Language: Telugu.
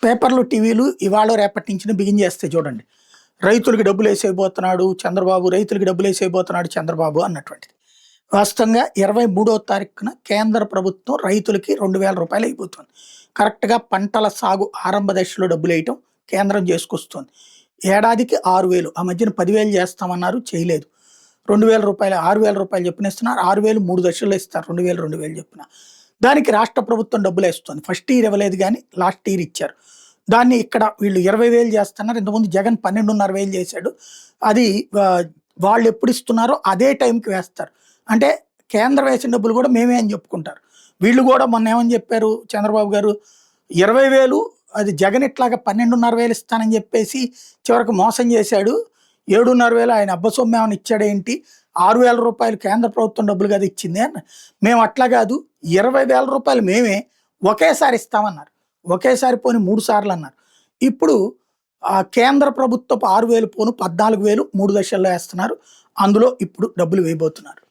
పేపర్లు, టీవీలు ఇవాళ రేపటి నుంచి బిగించేస్తాయి చూడండి. రైతులకి డబ్బులేసేయబోతున్నాడు చంద్రబాబు, రైతులకి డబ్బులేసేయబోతున్నాడు చంద్రబాబు అన్నటువంటిది. వాస్తవంగా 23వ తారీఖున కేంద్ర ప్రభుత్వం రైతులకి రూ. 2000 అయిపోతుంది. కరెక్ట్‌గా పంటల సాగు ఆరంభ దశలో డబ్బులేయటం కేంద్రం చేసుకొస్తుంది. ఏడాదికి 6000 ఆ మధ్యన 10,000 చేస్తామన్నారు, చేయలేదు. రూ. 2000 రూ. 6,000 చొప్పున ఇస్తున్నారు. 6,000 3 దశల్లో ఇస్తారు. 2000, 2000 చొప్పున. దానికి రాష్ట్ర ప్రభుత్వం డబ్బులేస్తుంది. ఫస్ట్ ఇయర్ ఇవ్వలేదు గానీ లాస్ట్ ఇయర్ ఇచ్చారు. దాన్ని ఇక్కడ వీళ్ళు 20,000 చేస్తున్నారు. ఇంతకుముందు జగన్ 12,500 చేశాడు. అది వాళ్ళు ఎప్పుడు ఇస్తున్నారో అదే టైంకి వేస్తారు. అంటే కేంద్రం వేసిన డబ్బులు కూడా మేమే అని చెప్పుకుంటారు. వీళ్ళు కూడా మొన్న ఏమని చెప్పారు చంద్రబాబు గారు, 20,000 అది జగన్ ఇట్లాగా 12,500 ఇస్తానని చెప్పేసి చివరికి మోసం చేశాడు. 7,500 ఆయన అబ్బసొమ్ము ఏమైనా ఇచ్చాడేంటి, రూ. 6,000 కేంద్ర ప్రభుత్వం డబ్బులు కదా ఇచ్చింది అన్న. మేము అట్లా కాదు, 20,000 మేమే ఒకేసారి ఇస్తామన్నారు. ఒకేసారి పోని 3 సార్లు అన్నారు. ఇప్పుడు కేంద్ర ప్రభుత్వపు 6,000 పోను 14,000 3 దశల్లో వేస్తున్నారు. అందులో ఇప్పుడు డబ్బులు వేయబోతున్నారు.